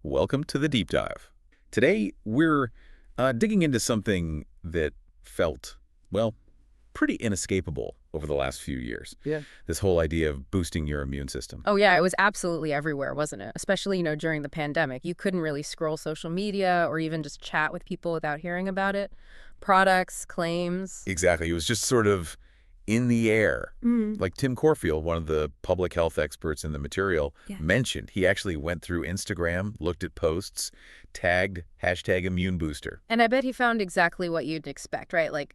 Welcome to the Deep Dive. Today, we're digging into something that felt, well, pretty inescapable over the last few years. Yeah. This whole idea of boosting your immune system. Oh, yeah, it was absolutely everywhere, wasn't it? Especially, during the pandemic. You couldn't really scroll social media or even just chat with people without hearing about it. Products, claims. Exactly. It was just sort of in the air. Like Tim Corfield, one of the public health experts in the material, mentioned. He actually went through Instagram, looked at posts, tagged #ImmuneBooster. And I bet he found exactly what you'd expect, right? Like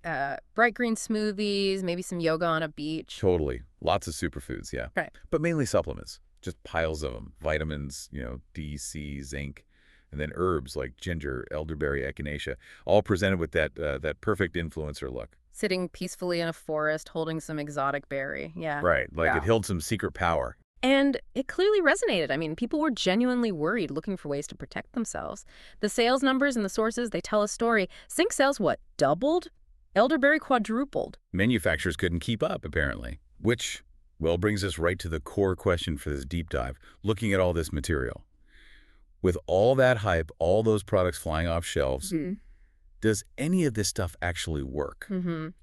bright green smoothies, maybe some yoga on a beach. Totally. Lots of superfoods, yeah. Right. But mainly supplements. Just piles of them. Vitamins, D, C, zinc. And then herbs like ginger, elderberry, echinacea, all presented with that perfect influencer look. Sitting peacefully in a forest, holding some exotic berry. Yeah. Right, like it held some secret power. And it clearly resonated. I mean, people were genuinely worried, looking for ways to protect themselves. The sales numbers and the sources, they tell a story. Zinc sales, doubled? Elderberry quadrupled. Manufacturers couldn't keep up, apparently. Which, well, brings us right to the core question for this deep dive, looking at all this material. With all that hype, all those products flying off shelves, does any of this stuff actually work?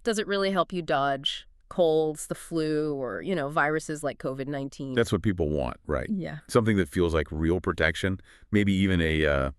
Does it really help you dodge colds, the flu, or, viruses like COVID-19? That's what people want, right? Yeah. Something that feels like real protection, maybe even a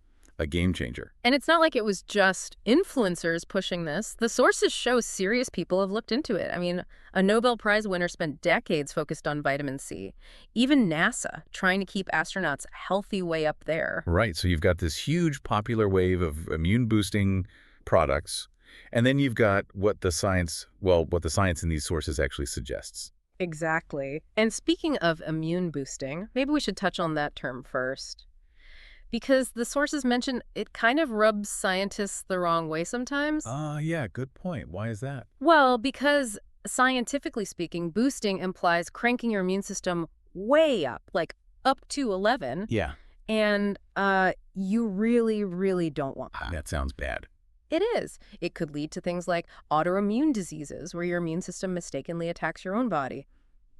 game changer. And it's not like it was just influencers pushing this. The sources show serious people have looked into it. I mean, a Nobel Prize winner spent decades focused on vitamin C. Even NASA, trying to keep astronauts healthy way up there. Right, so you've got this huge popular wave of immune-boosting products, and then you've got what the science in these sources actually suggests. Exactly. And speaking of immune boosting, maybe we should touch on that term first. Because the sources mention it kind of rubs scientists the wrong way sometimes. Yeah, good point. Why is that? Well, because scientifically speaking, boosting implies cranking your immune system way up, like up to 11. Yeah. And you really, really don't want that. That sounds bad. It is. It could lead to things like autoimmune diseases, where your immune system mistakenly attacks your own body.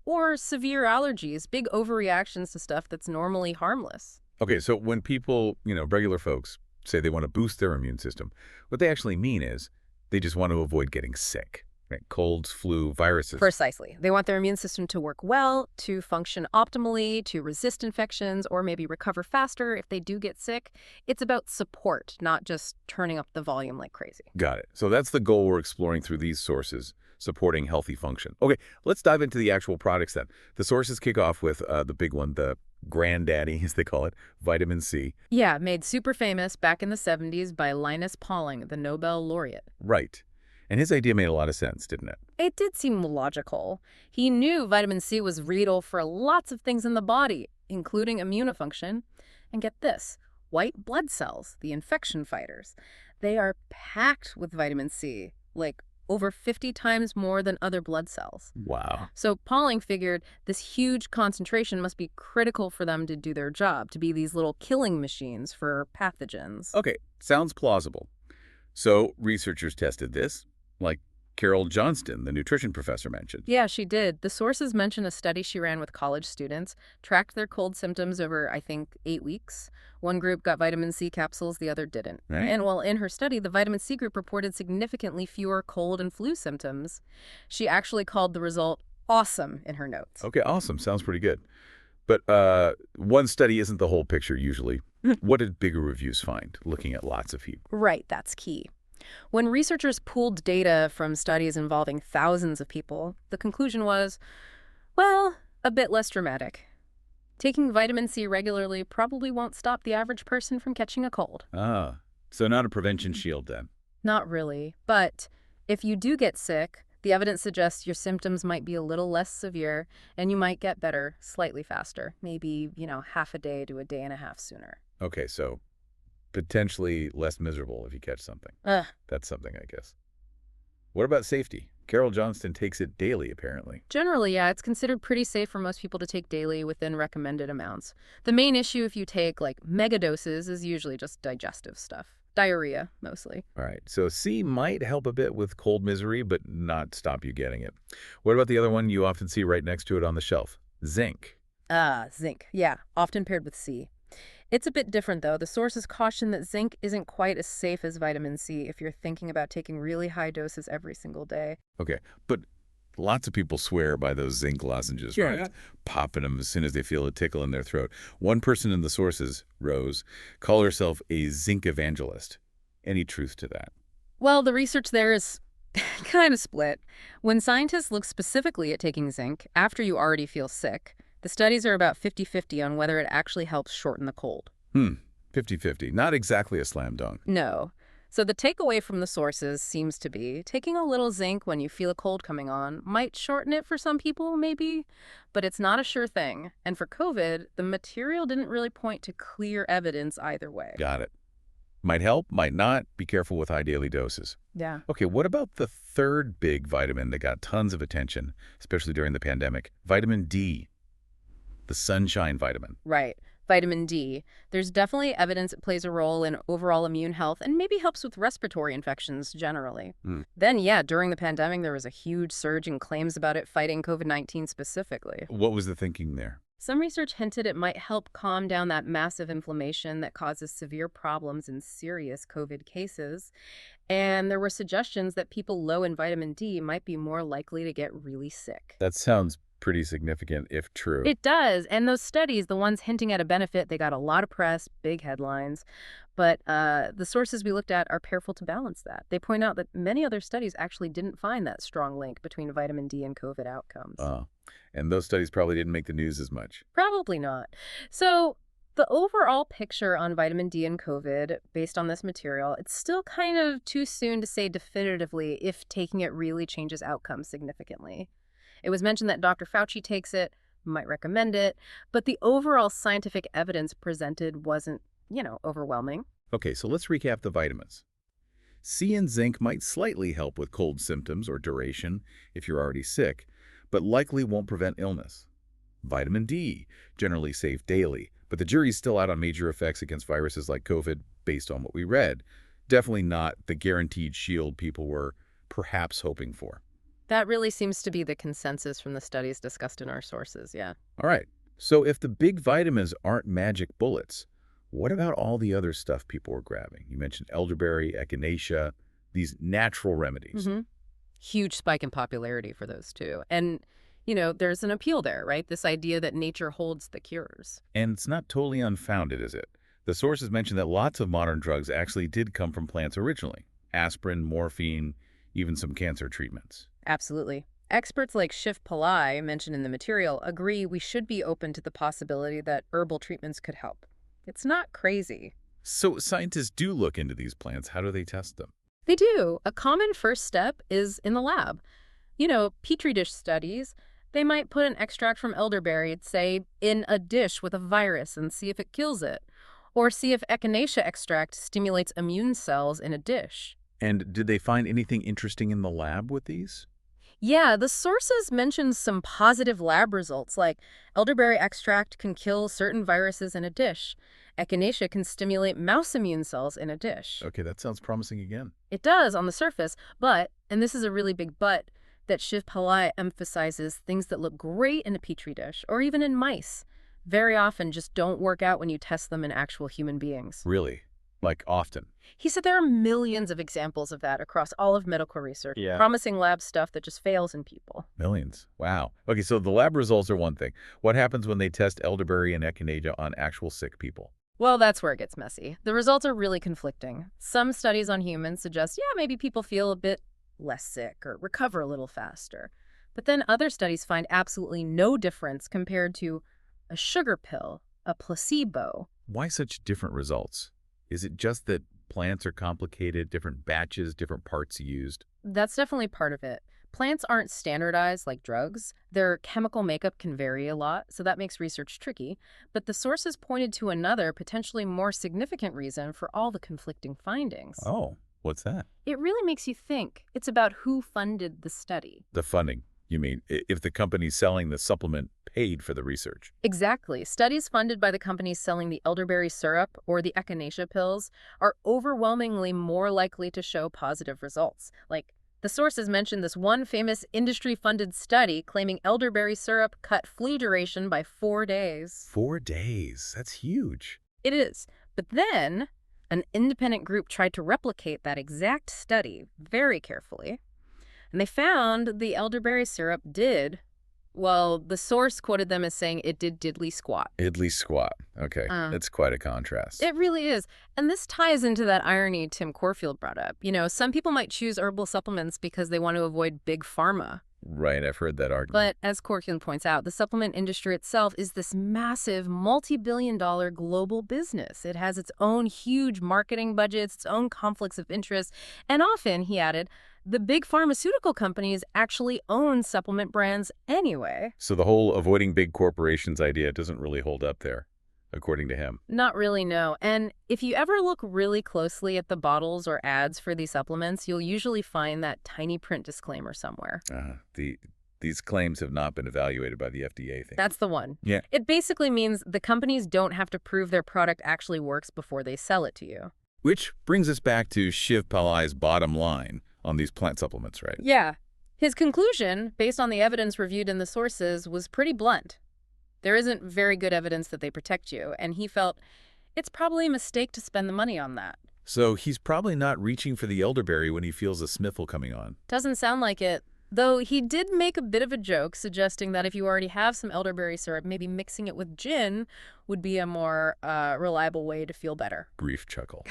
Or severe allergies, big overreactions to stuff that's normally harmless. Okay, so when people, regular folks, say they want to boost their immune system, what they actually mean is they just want to avoid getting sick. Right? Colds, flu, viruses. Precisely. They want their immune system to work well, to function optimally, to resist infections, or maybe recover faster if they do get sick. It's about support, not just turning up the volume like crazy. Got it. So that's the goal we're exploring through these sources, supporting healthy function. Okay, let's dive into the actual products then. The sources kick off with the big one, the granddaddy, as they call it, vitamin C. Yeah, made super famous back in the 70s by Linus Pauling, the Nobel laureate. Right. And his idea made a lot of sense, didn't it? It did seem logical. He knew vitamin C was vital for lots of things in the body, including immunofunction. And get this, white blood cells, the infection fighters, they are packed with vitamin C, like over 50 times more than other blood cells. Wow. So Pauling figured this huge concentration must be critical for them to do their job, to be these little killing machines for pathogens. Okay, sounds plausible. So researchers tested this, like Carol Johnston, the nutrition professor, mentioned. Yeah, she did. The sources mention a study she ran with college students, tracked their cold symptoms over, I think, 8 weeks. One group got vitamin C capsules, the other didn't. Right. And while in her study, the vitamin C group reported significantly fewer cold and flu symptoms. She actually called the result awesome in her notes. Okay, awesome. Sounds pretty good. But one study isn't the whole picture usually. What did bigger reviews find, looking at lots of heat? Right, that's key. When researchers pooled data from studies involving thousands of people, the conclusion was, well, a bit less dramatic. Taking vitamin C regularly probably won't stop the average person from catching a cold. So not a prevention shield then? Not really. But if you do get sick, the evidence suggests your symptoms might be a little less severe and you might get better slightly faster. Maybe, half a day to a day and a half sooner. Okay, so potentially less miserable if you catch something. That's something, I guess. What about safety? Carol Johnston takes it daily, apparently. Generally, yeah, it's considered pretty safe for most people to take daily within recommended amounts. The main issue if you take, mega doses is usually just digestive stuff. Diarrhea, mostly. All right, so C might help a bit with cold misery, but not stop you getting it. What about the other one you often see right next to it on the shelf? Zinc. Zinc, yeah, often paired with C. It's a bit different, though. The sources caution that zinc isn't quite as safe as vitamin C if you're thinking about taking really high doses every single day. Okay, but lots of people swear by those zinc lozenges, right? Yeah. Popping them as soon as they feel a tickle in their throat. One person in the sources, Rose, called herself a zinc evangelist. Any truth to that? Well, the research there is kind of split. When scientists look specifically at taking zinc after you already feel sick, the studies are about 50-50 on whether it actually helps shorten the cold. 50-50. Not exactly a slam dunk. No. So the takeaway from the sources seems to be taking a little zinc when you feel a cold coming on might shorten it for some people, maybe, but it's not a sure thing. And for COVID, the material didn't really point to clear evidence either way. Got it. Might help, might not. Be careful with high daily doses. Yeah. Okay, what about the third big vitamin that got tons of attention, especially during the pandemic? Vitamin D, the sunshine vitamin. Right. Vitamin D. There's definitely evidence it plays a role in overall immune health and maybe helps with respiratory infections generally. Then, yeah, during the pandemic, there was a huge surge in claims about it fighting COVID-19 specifically. What was the thinking there? Some research hinted it might help calm down that massive inflammation that causes severe problems in serious COVID cases. And there were suggestions that people low in vitamin D might be more likely to get really sick. That sounds pretty significant if true. It does. And those studies, the ones hinting at a benefit, they got a lot of press, big headlines. But the sources we looked at are careful to balance that. They point out that many other studies actually didn't find that strong link between vitamin D and COVID outcomes. And those studies probably didn't make the news as much. Probably not. So the overall picture on vitamin D and COVID, based on this material, it's still kind of too soon to say definitively if taking it really changes outcomes significantly. It was mentioned that Dr. Fauci takes it, might recommend it, but the overall scientific evidence presented wasn't, overwhelming. Okay, so let's recap the vitamins. C and zinc might slightly help with cold symptoms or duration if you're already sick, but likely won't prevent illness. Vitamin D, generally safe daily, but the jury's still out on major effects against viruses like COVID based on what we read. Definitely not the guaranteed shield people were perhaps hoping for. That really seems to be the consensus from the studies discussed in our sources, yeah. All right, so if the big vitamins aren't magic bullets, what about all the other stuff people were grabbing? You mentioned elderberry, echinacea, these natural remedies. Huge spike in popularity for those two. And, there's an appeal there, right? This idea that nature holds the cures. And it's not totally unfounded, is it? The sources mention that lots of modern drugs actually did come from plants originally. Aspirin, morphine, even some cancer treatments. Absolutely. Experts like Shiv Pillai, mentioned in the material, agree we should be open to the possibility that herbal treatments could help. It's not crazy. So scientists do look into these plants. How do they test them? They do. A common first step is in the lab. Petri dish studies, they might put an extract from elderberry, say, in a dish with a virus and see if it kills it. Or see if echinacea extract stimulates immune cells in a dish. And did they find anything interesting in the lab with these? Yeah, the sources mentioned some positive lab results, like elderberry extract can kill certain viruses in a dish. Echinacea can stimulate mouse immune cells in a dish. Okay, that sounds promising again. It does on the surface, but, and this is a really big but, that Shiv Pillai emphasizes things that look great in a petri dish, or even in mice, very often just don't work out when you test them in actual human beings. Really? Like often? He said there are millions of examples of that across all of medical research, promising lab stuff that just fails in people. Millions. Wow. Okay, so the lab results are one thing. What happens when they test elderberry and echinacea on actual sick people? Well, that's where it gets messy. The results are really conflicting. Some studies on humans suggest, maybe people feel a bit less sick or recover a little faster. But then other studies find absolutely no difference compared to a sugar pill, a placebo. Why such different results? Is it just that plants are complicated, different batches, different parts used? That's definitely part of it. Plants aren't standardized like drugs. Their chemical makeup can vary a lot, so that makes research tricky. But the sources pointed to another, potentially more significant reason for all the conflicting findings. Oh, what's that? It really makes you think. It's about who funded the study. The funding. You mean if the company selling the supplement paid for the research? Exactly. Studies funded by the companies selling the elderberry syrup or the echinacea pills are overwhelmingly more likely to show positive results. Like, the sources mentioned this one famous industry-funded study claiming elderberry syrup cut flu duration by 4 days. 4 days? That's huge. It is. But then an independent group tried to replicate that exact study very carefully, and they found the elderberry syrup did, well, the source quoted them as saying it did diddly squat. Diddly squat. Okay, that's quite a contrast. It really is. And this ties into that irony Tim Corfield brought up. You know, some people might choose herbal supplements because they want to avoid big pharma. Right, I've heard that argument. But as Corfield points out, the supplement industry itself is this massive multi-billion-dollar global business. It has its own huge marketing budgets, its own conflicts of interest, and often, he added, the big pharmaceutical companies actually own supplement brands anyway. So the whole avoiding big corporations idea doesn't really hold up there, according to him. Not really, no. And if you ever look really closely at the bottles or ads for these supplements, you'll usually find that tiny print disclaimer somewhere. These claims have not been evaluated by the FDA thing. That's the one. Yeah. It basically means the companies don't have to prove their product actually works before they sell it to you. Which brings us back to Shiv Pillai's bottom line on these plant supplements, right? Yeah. His conclusion, based on the evidence reviewed in the sources, was pretty blunt. There isn't very good evidence that they protect you, and he felt it's probably a mistake to spend the money on that. So he's probably not reaching for the elderberry when he feels a sniffle coming on. Doesn't sound like it. Though he did make a bit of a joke, suggesting that if you already have some elderberry syrup, maybe mixing it with gin would be a more reliable way to feel better. Brief chuckle.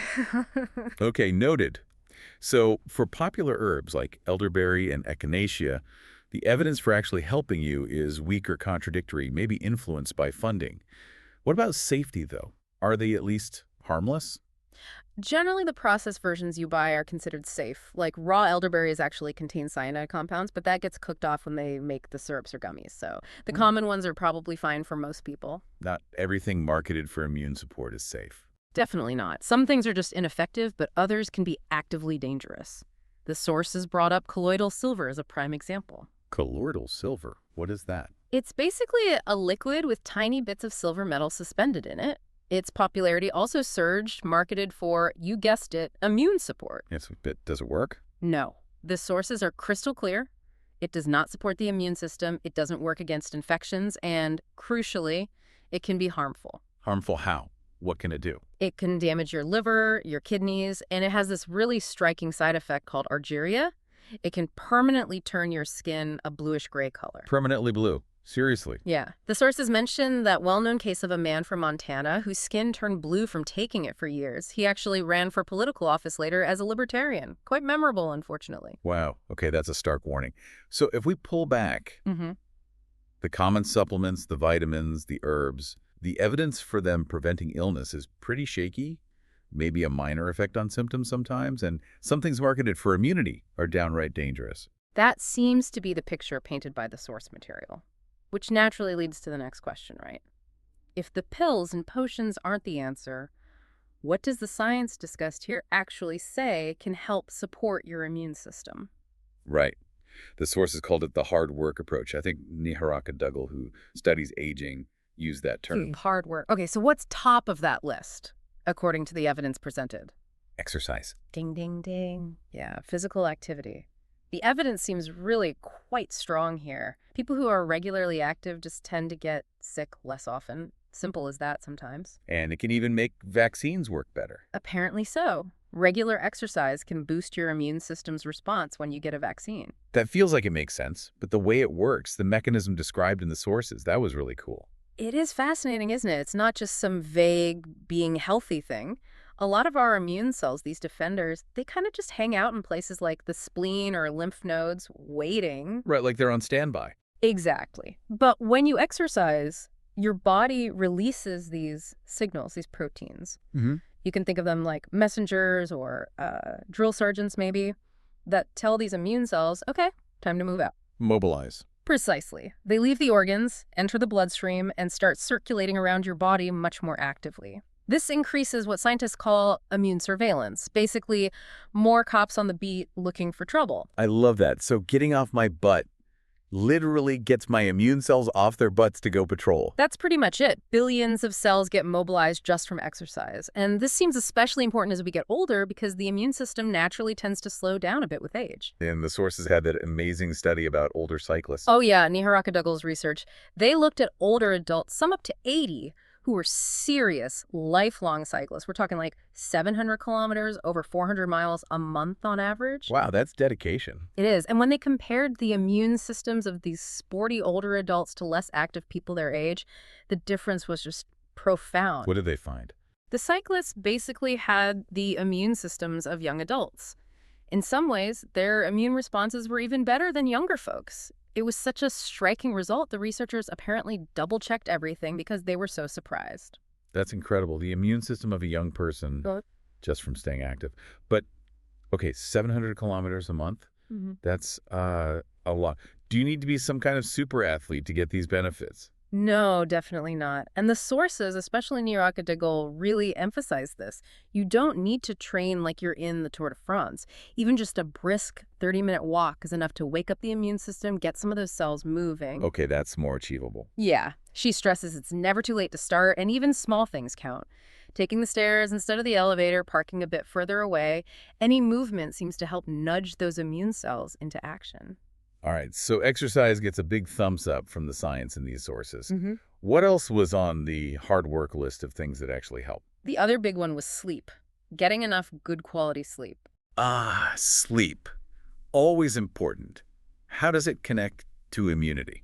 Okay, noted. So for popular herbs like elderberry and echinacea, the evidence for actually helping you is weak or contradictory, maybe influenced by funding. What about safety, though? Are they at least harmless? Generally, the processed versions you buy are considered safe. Like raw elderberries actually contain cyanide compounds, but that gets cooked off when they make the syrups or gummies. So the common ones are probably fine for most people. Not everything marketed for immune support is safe. Definitely not. Some things are just ineffective, but others can be actively dangerous. The sources brought up colloidal silver as a prime example. Colloidal silver? What is that? It's basically a liquid with tiny bits of silver metal suspended in it. Its popularity also surged, marketed for, you guessed it, immune support. Yes, but does it work? No. The sources are crystal clear. It does not support the immune system. It doesn't work against infections. And, crucially, it can be harmful. Harmful how? What can it do? It can damage your liver, your kidneys, and it has this really striking side effect called argyria. It can permanently turn your skin a bluish-gray color. Permanently blue? Seriously? Yeah. The sources mention that well-known case of a man from Montana whose skin turned blue from taking it for years. He actually ran for political office later as a libertarian. Quite memorable, unfortunately. Wow. Okay, that's a stark warning. So if we pull back, the common supplements, the vitamins, the herbs, the evidence for them preventing illness is pretty shaky, maybe a minor effect on symptoms sometimes, and some things marketed for immunity are downright dangerous. That seems to be the picture painted by the source material, which naturally leads to the next question, right? If the pills and potions aren't the answer, what does the science discussed here actually say can help support your immune system? Right. The sources called it the hard work approach. I think Niharika Duggal, who studies aging, used that term. Hard work. Okay, so what's top of that list, according to the evidence presented? Exercise. Ding, ding, ding. Yeah, physical activity. The evidence seems really quite strong here. People who are regularly active just tend to get sick less often. Simple as that sometimes. And it can even make vaccines work better. Apparently so. Regular exercise can boost your immune system's response when you get a vaccine. That feels like it makes sense, but the way it works, the mechanism described in the sources, that was really cool. It is fascinating, isn't it? It's not just some vague being healthy thing. A lot of our immune cells, these defenders, they kind of just hang out in places like the spleen or lymph nodes waiting. Right, like they're on standby. Exactly. But when you exercise, your body releases these signals, these proteins. You can think of them like messengers or drill sergeants maybe, that tell these immune cells, okay, time to move out. Mobilize. Precisely. They leave the organs, enter the bloodstream, and start circulating around your body much more actively. This increases what scientists call immune surveillance, basically more cops on the beat looking for trouble. I love that. So getting off my butt literally gets my immune cells off their butts to go patrol. That's pretty much it. Billions of cells get mobilized just from exercise. And this seems especially important as we get older because the immune system naturally tends to slow down a bit with age. And the sources had that amazing study about older cyclists. Oh yeah, Niharika Duggal's research. They looked at older adults, some up to 80, who were serious, lifelong cyclists. We're talking like 700 kilometers, over 400 miles a month on average. Wow, that's dedication. It is. And when they compared the immune systems of these sporty older adults to less active people their age, the difference was just profound. What did they find? The cyclists basically had the immune systems of young adults. In some ways, their immune responses were even better than younger folks. It was such a striking result, the researchers apparently double-checked everything because they were so surprised. That's incredible. The immune system of a young person just from staying active. But, okay, 700 kilometers a month? That's a lot. Do you need to be some kind of super athlete to get these benefits? No, definitely not. And the sources, especially New York de Gaulle, really emphasize this. You don't need to train like you're in the Tour de France. Even just a brisk 30-minute walk is enough to wake up the immune system, get some of those cells moving. Okay, that's more achievable. Yeah. She stresses it's never too late to start, and even small things count. Taking the stairs instead of the elevator, parking a bit further away, any movement seems to help nudge those immune cells into action. All right, so exercise gets a big thumbs up from the science in these sources. What else was on the hard work list of things that actually help? The other big one was sleep. Getting enough good quality sleep. Ah, sleep. Always important. How does it connect to immunity?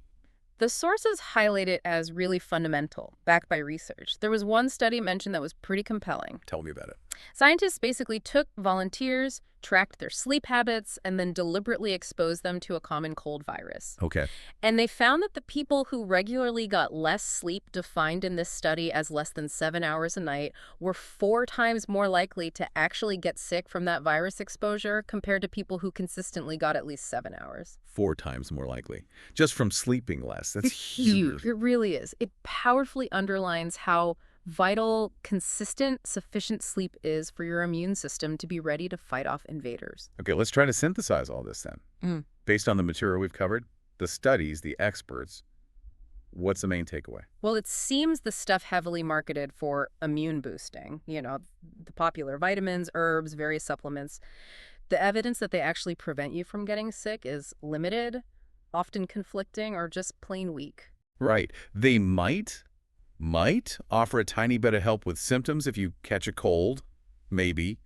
The sources highlight it as really fundamental, backed by research. There was one study mentioned that was pretty compelling. Tell me about it. Scientists basically took volunteers, tracked their sleep habits, and then deliberately exposed them to a common cold virus. Okay. And they found that the people who regularly got less sleep, defined in this study as less than 7 hours a night, were 4 times more likely to actually get sick from that virus exposure compared to people who consistently got at least 7 hours. 4 times more likely. Just from sleeping less. That's huge. It really is. It powerfully underlines how vital, consistent, sufficient sleep is for your immune system to be ready to fight off invaders. Okay, let's try to synthesize all this then. Based on the material we've covered, the studies, the experts, what's the main takeaway? Well, it seems the stuff heavily marketed for immune boosting, the popular vitamins, herbs, various supplements. The evidence that they actually prevent you from getting sick is limited, often conflicting, or just plain weak. Right. They might offer a tiny bit of help with symptoms if you catch a cold, maybe,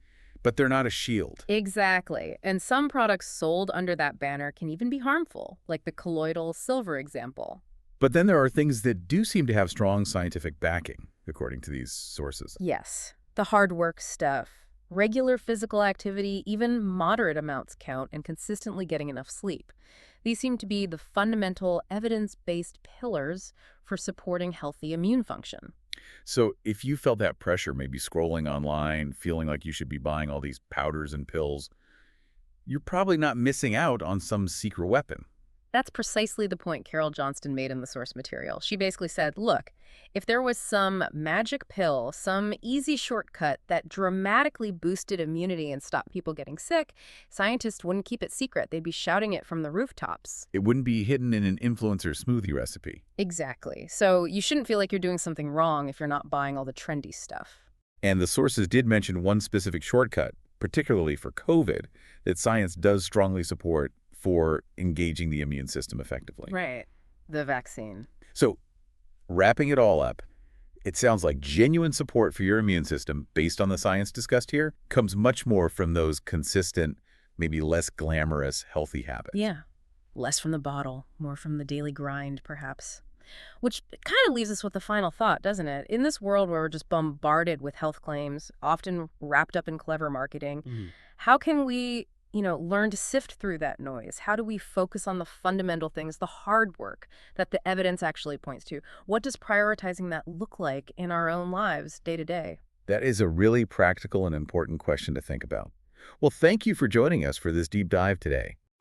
but they're not a shield. Exactly. And some products sold under that banner can even be harmful, like the colloidal silver example. But then there are things that do seem to have strong scientific backing, according to these sources. Yes. The hard work stuff. Regular physical activity, even moderate amounts count, and consistently getting enough sleep. These seem to be the fundamental evidence-based pillars for supporting healthy immune function. So if you felt that pressure, maybe scrolling online, feeling like you should be buying all these powders and pills, you're probably not missing out on some secret weapon. That's precisely the point Carol Johnston made in the source material. She basically said, look, if there was some magic pill, some easy shortcut that dramatically boosted immunity and stopped people getting sick, scientists wouldn't keep it secret. They'd be shouting it from the rooftops. It wouldn't be hidden in an influencer smoothie recipe. Exactly. So you shouldn't feel like you're doing something wrong if you're not buying all the trendy stuff. And the sources did mention one specific shortcut, particularly for COVID, that science does strongly support for engaging the immune system effectively. Right. The vaccine. So, wrapping it all up, it sounds like genuine support for your immune system, based on the science discussed here, comes much more from those consistent, maybe less glamorous, healthy habits. Yeah. Less from the bottle, more from the daily grind, perhaps. Which kind of leaves us with a final thought, doesn't it? In this world where we're just bombarded with health claims, often wrapped up in clever marketing, how can we learn to sift through that noise? How do we focus on the fundamental things, the hard work that the evidence actually points to? What does prioritizing that look like in our own lives day to day? That is a really practical and important question to think about. Well, thank you for joining us for this deep dive today.